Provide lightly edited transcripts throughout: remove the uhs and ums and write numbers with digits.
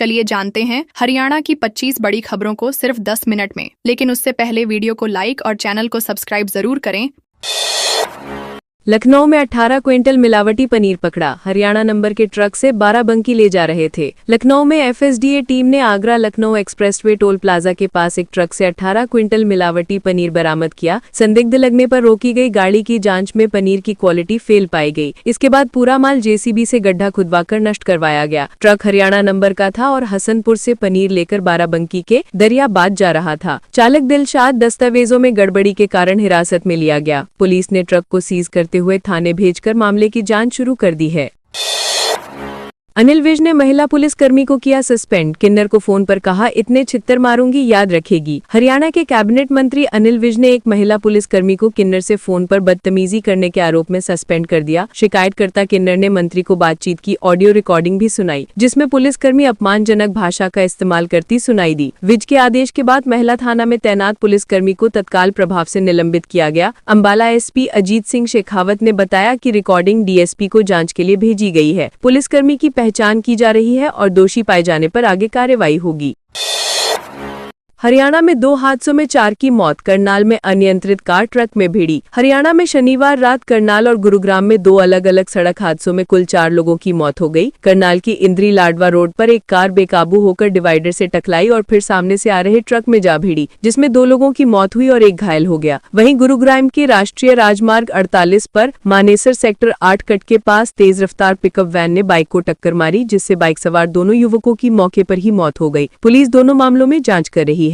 चलिए जानते हैं हरियाणा की 25 बड़ी खबरों को सिर्फ 10 मिनट में। लेकिन उससे पहले वीडियो को लाइक और चैनल को सब्सक्राइब जरूर करें। लखनऊ में 18 क्विंटल मिलावटी पनीर पकड़ा। हरियाणा नंबर के ट्रक से बाराबंकी ले जा रहे थे। लखनऊ में एफएसडीए टीम ने Agra Lucknow expressway toll plaza के पास एक ट्रक से 18 क्विंटल मिलावटी पनीर बरामद किया। संदिग्ध लगने पर रोकी गई गाड़ी की जांच में पनीर की क्वालिटी फेल पाई गई। इसके बाद पूरा माल जेसीबी से गड्ढा खुदवाकर नष्ट करवाया गया। ट्रक हरियाणा नंबर का था और हसनपुर से पनीर लेकर बाराबंकी के दरियाबाद जा रहा था। चालक दिलशाद दस्तावेजों में गड़बड़ी के कारण हिरासत में लिया गया। पुलिस ने ट्रक को सीज करते हुए थाने भेजकर मामले की जांच शुरू कर दी है। अनिल विज ने महिला पुलिसकर्मी को किया सस्पेंड। किन्नर को फोन पर कहा, इतने छित्तर मारूंगी याद रखेगी। हरियाणा के कैबिनेट मंत्री अनिल विज ने एक महिला पुलिसकर्मी को किन्नर से फोन पर बदतमीजी करने के आरोप में सस्पेंड कर दिया। शिकायतकर्ता किन्नर ने मंत्री को बातचीत की ऑडियो रिकॉर्डिंग भी सुनाई, जिसमें पुलिसकर्मी अपमानजनक भाषा का इस्तेमाल करती सुनाई दी। विज के आदेश के बाद महिला थाना में तैनात पुलिसकर्मी को तत्काल प्रभाव से निलंबित किया गया। अंबाला एसपी अजीत सिंह शेखावत ने बताया कि रिकॉर्डिंग डीएसपी को जांच के लिए भेजी गई है। पुलिसकर्मी की पहचान की जा रही है और दोषी पाए जाने पर आगे कार्रवाई होगी। हरियाणा में 2 हादसों में 4 की मौत। करनाल में अनियंत्रित कार ट्रक में भिड़ी। हरियाणा में शनिवार रात करनाल और गुरुग्राम में 2 अलग अलग सड़क हादसों में कुल 4 लोगों की मौत हो गई। करनाल की इंद्री लाडवा रोड पर एक कार बेकाबू होकर डिवाइडर से टकराई और फिर सामने से आ रहे ट्रक में जा भिड़ी, जिसमें 2 लोगों की मौत हुई और एक घायल हो गया। वहीं गुरुग्राम के राष्ट्रीय राजमार्ग 48 पर मानेसर सेक्टर 8 कट के पास तेज रफ्तार पिकअप वैन ने बाइक को टक्कर मारी, जिससे बाइक सवार दोनों युवकों की मौके पर ही मौत हो गई। पुलिस दोनों मामलों में जांच कर रही है।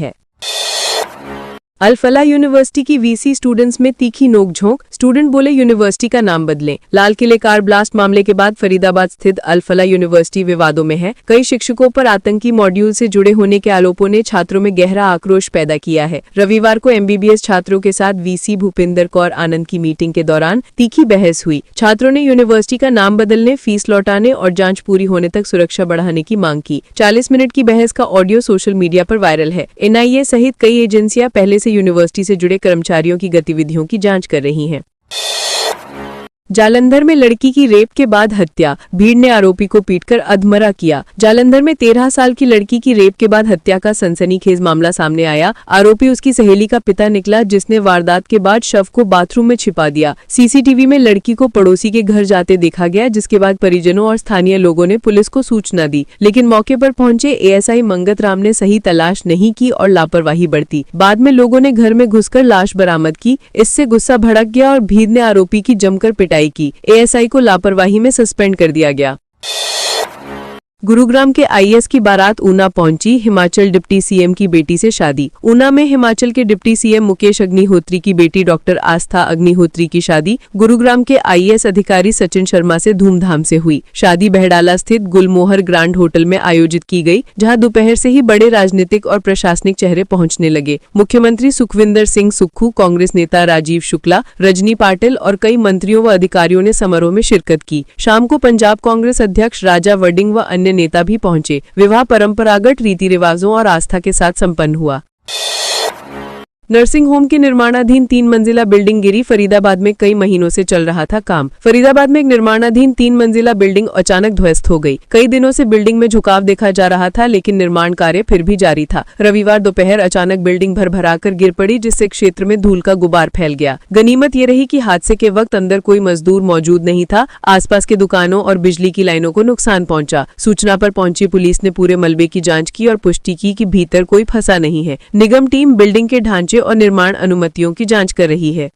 अल फलाह यूनिवर्सिटी की वीसी स्टूडेंट्स में तीखी नोकझोंक। स्टूडेंट बोले यूनिवर्सिटी का नाम बदलें। लाल किले कार ब्लास्ट मामले के बाद फरीदाबाद स्थित अल फलाह यूनिवर्सिटी विवादों में है। कई शिक्षकों पर आतंकी मॉड्यूल से जुड़े होने के आरोपों ने छात्रों में गहरा आक्रोश पैदा किया है। रविवार को एमबीबीएस छात्रों के साथ वीसी भूपिंदर कौर आनंद की मीटिंग के दौरान तीखी बहस हुई। छात्रों ने यूनिवर्सिटी का नाम बदलने, फीस लौटाने और जांच पूरी होने तक सुरक्षा बढ़ाने की मांग की। 40 मिनट की बहस का ऑडियो सोशल मीडिया पर वायरल है। एनआईए सहित कई एजेंसियां पहले से यूनिवर्सिटी से जुड़े कर्मचारियों की गतिविधियों की जांच कर रही हैं। जालंधर में लड़की की रेप के बाद हत्या। भीड़ ने आरोपी को पीटकर अधमरा किया। जालंधर में 13 साल की लड़की की रेप के बाद हत्या का सनसनीखेज मामला सामने आया। आरोपी उसकी सहेली का पिता निकला, जिसने वारदात के बाद शव को बाथरूम में छिपा दिया। सीसीटीवी में लड़की को पड़ोसी के घर जाते देखा गया, जिसके बाद परिजनों और स्थानीय लोगों ने पुलिस को सूचना दी, लेकिन मौके पर पहुंचे एएसआई मंगत राम ने सही तलाश नहीं की और लापरवाही बरती। बाद में लोगों ने घर में घुसकर लाश बरामद की। इससे गुस्सा भड़क गया और भीड़ ने आरोपी की जमकर पिटाई की। एएसआई को लापरवाही में सस्पेंड कर दिया गया। गुरुग्राम के आईएएस की बारात ऊना पहुंची। हिमाचल डिप्टी सीएम की बेटी से शादी। ऊना में हिमाचल के डिप्टी सीएम मुकेश अग्निहोत्री की बेटी डॉक्टर आस्था अग्निहोत्री की शादी गुरुग्राम के आईएएस अधिकारी सचिन शर्मा से धूमधाम से हुई। शादी बहडाला स्थित गुलमोहर ग्रांड होटल में आयोजित की गई, जहां दोपहर से ही बड़े राजनीतिक और प्रशासनिक चेहरे पहुंचने लगे। मुख्यमंत्री सुखविंदर सिंह सुक्खू, कांग्रेस नेता राजीव शुक्ला, रजनी पाटिल और कई मंत्रियों व अधिकारियों ने समारोह में शिरकत की। शाम को पंजाब कांग्रेस अध्यक्ष राजा वडिंग व अन्य नेता भी पहुंचे। विवाह परंपरागत रीति रिवाजों और आस्था के साथ संपन्न हुआ। नर्सिंग होम की निर्माणाधीन 3 मंजिला बिल्डिंग गिरी। फरीदाबाद में कई महीनों से चल रहा था काम। फरीदाबाद में एक निर्माणाधीन 3 मंजिला बिल्डिंग अचानक ध्वस्त हो गई। कई दिनों से बिल्डिंग में झुकाव देखा जा रहा था, लेकिन निर्माण कार्य फिर भी जारी था। रविवार दोपहर अचानक बिल्डिंग भरभराकर गिर पड़ी, जिससे क्षेत्र में धूल का गुबार फैल गया। गनीमत ये रही कि हादसे के वक्त अंदर कोई मजदूर मौजूद नहीं था। आसपास के दुकानों और बिजली की लाइनों को नुकसान पहुंचा। सूचना पर पहुंची पुलिस ने पूरे मलबे की जांच की और पुष्टि की कि भीतर कोई फंसा नहीं है। निगम टीम बिल्डिंग के ढांचे और निर्माण अनुमतियों की जांच कर रही है।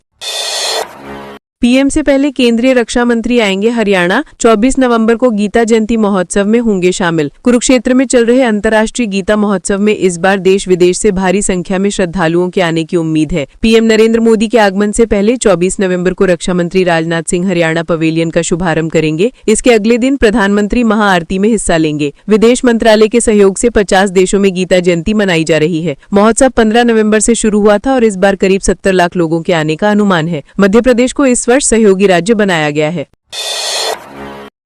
पीएम से पहले केंद्रीय रक्षा मंत्री आएंगे हरियाणा। 24 नवंबर को गीता जयंती महोत्सव में होंगे शामिल। कुरुक्षेत्र में चल रहे अंतर्राष्ट्रीय गीता महोत्सव में इस बार देश विदेश से भारी संख्या में श्रद्धालुओं के आने की उम्मीद है। पीएम नरेंद्र मोदी के आगमन से पहले 24 नवंबर को रक्षा मंत्री राजनाथ सिंह हरियाणा पवेलियन का शुभारंभ करेंगे। इसके अगले दिन प्रधानमंत्री महाआरती में हिस्सा लेंगे। विदेश मंत्रालय के सहयोग से 50 देशों में गीता जयंती मनाई जा रही है। महोत्सव 15 नवम्बर से शुरू हुआ था और इस बार करीब 70 लाख लोगों के आने का अनुमान है। मध्य प्रदेश को इस वर्ष सहयोगी राज्य बनाया गया है।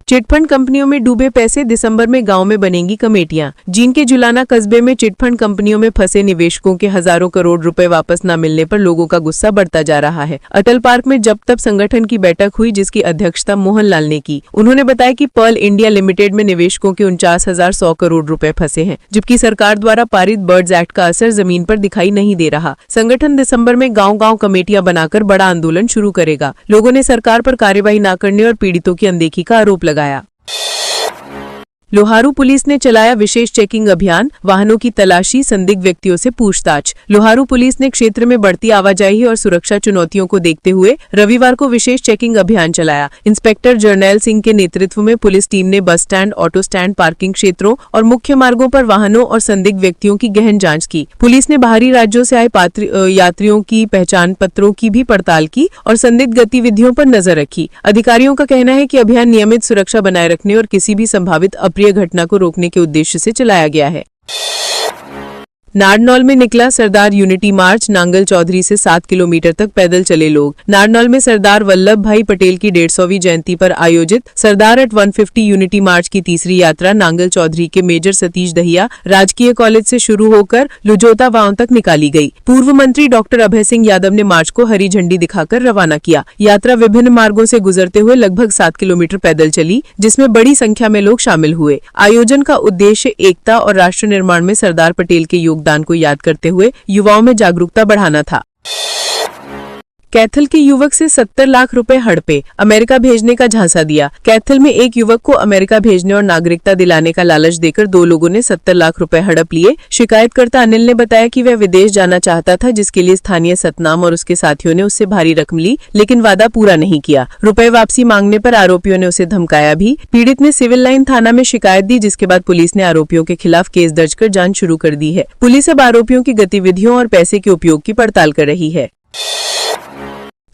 चिटफंड कंपनियों में डूबे पैसे, दिसंबर में गांव में बनेंगी कमेटियां। जींद के जुलाना कस्बे में चिटफंड कंपनियों में फंसे निवेशकों के हजारों करोड़ रुपए वापस न मिलने पर लोगों का गुस्सा बढ़ता जा रहा है। अटल पार्क में जब तब संगठन की बैठक हुई, जिसकी अध्यक्षता मोहनलाल ने की। उन्होंने बताया कि पर्ल इंडिया लिमिटेड में निवेशकों के 49,100 करोड़ रुपए फंसे हैं, जबकि सरकार द्वारा पारित बर्ड्स एक्ट का असर जमीन पर दिखाई नहीं दे रहा। संगठन दिसंबर में गाँव-गाँव कमेटियां बनाकर बड़ा आंदोलन शुरू करेगा। लोगों ने सरकार पर कार्यवाही न करने और पीड़ितों की अनदेखी का आरोप लगाया। लोहारू पुलिस ने चलाया विशेष चेकिंग अभियान, वाहनों की तलाशी, संदिग्ध व्यक्तियों से पूछताछ। लोहारू पुलिस ने क्षेत्र में बढ़ती आवाजाही और सुरक्षा चुनौतियों को देखते हुए रविवार को विशेष चेकिंग अभियान चलाया। इंस्पेक्टर जर्नैल सिंह के नेतृत्व में पुलिस टीम ने bus stand, auto stand, parking क्षेत्रों और मुख्य मार्गों पर वाहनों और संदिग्ध व्यक्तियों की गहन जाँच की। पुलिस ने बाहरी राज्यों से आए यात्रियों की पहचान पत्रों की भी पड़ताल की और संदिग्ध गतिविधियों पर नजर रखी। अधिकारियों का कहना है कि अभियान नियमित सुरक्षा बनाए रखने और किसी भी संभावित अप्रिय घटना को रोकने के उद्देश्य से चलाया गया है। नारनौल में निकला सरदार यूनिटी मार्च, नांगल चौधरी से 7 किलोमीटर तक पैदल चले लोग। नारनौल में सरदार वल्लभ भाई पटेल की 150वीं जयंती पर आयोजित सरदार एट 150 यूनिटी मार्च की तीसरी यात्रा नांगल चौधरी के मेजर सतीश दहिया राजकीय कॉलेज से शुरू होकर लुजोता गांव तक निकाली गई। पूर्व मंत्री डॉक्टर अभय सिंह यादव ने मार्च को हरी झंडी दिखाकर रवाना किया। यात्रा विभिन्न मार्गों से गुजरते हुए लगभग 7 किलोमीटर पैदल चली, जिसमें बड़ी संख्या में लोग शामिल हुए। आयोजन का उद्देश्य एकता और राष्ट्र निर्माण में सरदार पटेल के योगदान को याद करते हुए युवाओं में जागरूकता बढ़ाना था। कैथल के युवक से 70 लाख रुपए हड़पे, अमेरिका भेजने का झांसा दिया। कैथल में एक युवक को अमेरिका भेजने और नागरिकता दिलाने का लालच देकर 2 लोगों ने 70 लाख रुपए हड़प लिए। शिकायतकर्ता अनिल ने बताया कि वह विदेश जाना चाहता था, जिसके लिए स्थानीय सतनाम और उसके साथियों ने उससे भारी रकम ली, लेकिन वादा पूरा नहीं किया। रुपए वापसी मांगने पर आरोपियों ने उसे धमकाया भी। पीड़ित ने सिविल लाइन थाना में शिकायत दी, जिसके बाद पुलिस ने आरोपियों के खिलाफ केस दर्ज कर जांच शुरू कर दी है। पुलिस अब आरोपियों की गतिविधियों और पैसे के उपयोग की पड़ताल कर रही है।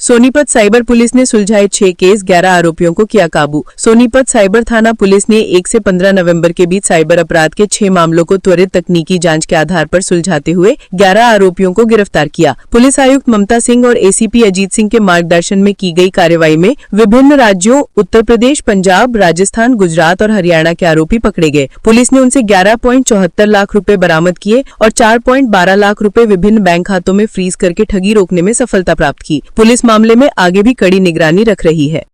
सोनीपत साइबर पुलिस ने सुलझाए 6 केस, 11 आरोपियों को किया काबू। सोनीपत साइबर थाना पुलिस ने 1 से 15 नवंबर के बीच साइबर अपराध के 6 मामलों को त्वरित तकनीकी जांच के आधार पर सुलझाते हुए 11 आरोपियों को गिरफ्तार किया। पुलिस आयुक्त ममता सिंह और एसीपी अजीत सिंह के मार्गदर्शन में की गई कार्रवाई में विभिन्न राज्यों उत्तर प्रदेश, पंजाब, राजस्थान, गुजरात और हरियाणा के आरोपी पकड़े गए। पुलिस ने उनसे 11.74 लाख रुपए बरामद किए और 4.12 लाख रुपए विभिन्न बैंक खातों में फ्रीज करके ठगी रोकने में सफलता प्राप्त की। पुलिस मामले में आगे भी कड़ी निगरानी रख रही है।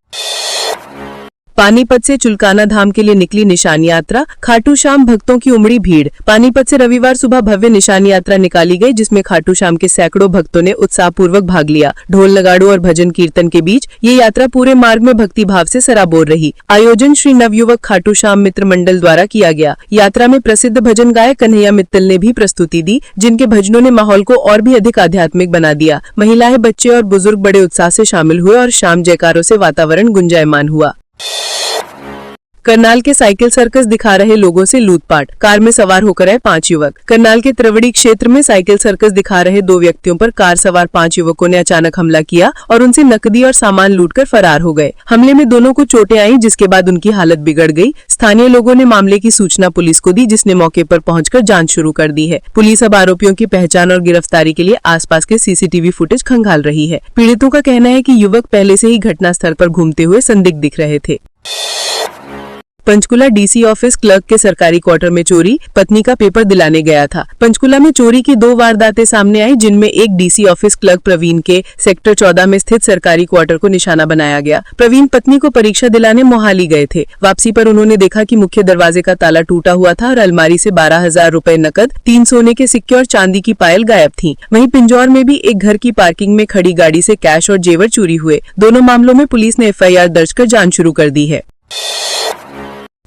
पानीपत से चुलकाना धाम के लिए निकली निशान यात्रा, खाटू श्याम भक्तों की उमड़ी भीड़। पानीपत से रविवार सुबह भव्य निशान यात्रा निकाली गई, जिसमें खाटू श्याम के सैकड़ों भक्तों ने उत्साहपूर्वक भाग लिया। ढोल नगाड़ों और भजन कीर्तन के बीच ये यात्रा पूरे मार्ग में भक्ति भाव से सराबोर रही। आयोजन श्री नवयुवक खाटू श्याम मित्र मंडल द्वारा किया गया। यात्रा में प्रसिद्ध भजन गायक कन्हैया मित्तल ने भी प्रस्तुति दी, जिनके भजनों ने माहौल को और भी अधिक आध्यात्मिक बना दिया। महिलाएं, बच्चे और बुजुर्ग बड़े उत्साह से शामिल हुए और शाम जयकारों से वातावरण गुंजायमान हुआ। करनाल के साइकिल सर्कस दिखा रहे लोगों से लूटपाट, कार में सवार होकर आए 5 युवक। करनाल के त्रिवड़ी क्षेत्र में साइकिल सर्कस दिखा रहे 2 व्यक्तियों पर कार सवार 5 युवकों ने अचानक हमला किया और उनसे नकदी और सामान लूटकर फरार हो गए। हमले में दोनों को चोटें आईं, जिसके बाद उनकी हालत बिगड़ गई। स्थानीय लोगों ने मामले की सूचना पुलिस को दी, जिसने मौके पर पहुंचकर जांच शुरू कर दी है। पुलिस अब आरोपियों की पहचान और गिरफ्तारी के लिए आसपास के सीसीटीवी फुटेज खंगाल रही है। पीड़ितों का कहना है कि युवक पहले से ही घटनास्थल पर घूमते हुए संदिग्ध दिख रहे थे। पंचकुला डीसी ऑफिस क्लर्क के सरकारी क्वार्टर में चोरी, पत्नी का पेपर दिलाने गया था। पंचकुला में चोरी की 2 वारदातें सामने आई, जिनमें एक डीसी ऑफिस क्लर्क प्रवीण के सेक्टर 14 में स्थित सरकारी क्वार्टर को निशाना बनाया गया। प्रवीण पत्नी को परीक्षा दिलाने मोहाली गए थे। वापसी पर उन्होंने देखा कि मुख्य दरवाजे का ताला टूटा हुआ था और अलमारी से 12,000 रुपए नकद, 3 सोने के सिक्के और चांदी की पायल गायब थी। वहीं पिंजौर में भी एक घर की पार्किंग में खड़ी गाड़ी से कैश और जेवर चोरी हुए। दोनों मामलों में पुलिस ने FIR दर्ज कर जांच शुरू कर दी है।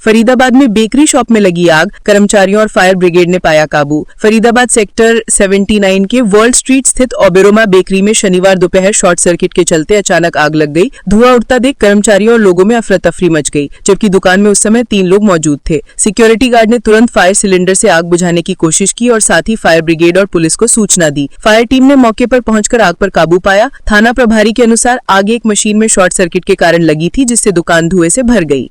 फरीदाबाद में बेकरी शॉप में लगी आग, कर्मचारियों और फायर ब्रिगेड ने पाया काबू। फरीदाबाद सेक्टर 79 के वर्ल्ड स्ट्रीट स्थित ओबेरोमा बेकरी में शनिवार दोपहर शॉर्ट सर्किट के चलते अचानक आग लग गई। धुआं उठता देख कर्मचारियों और लोगों में अफरा तफरी मच गई, जबकि दुकान में उस समय 3 लोग मौजूद थे। सिक्योरिटी गार्ड ने तुरंत फायर सिलेंडर से आग बुझाने की कोशिश की और साथ ही फायर ब्रिगेड और पुलिस को सूचना दी। फायर टीम ने मौके पर पहुंचकर आग पर काबू पाया। थाना प्रभारी के अनुसार आग एक मशीन में शॉर्ट सर्किट के कारण लगी थी, जिससे दुकान धुएं से भर गई।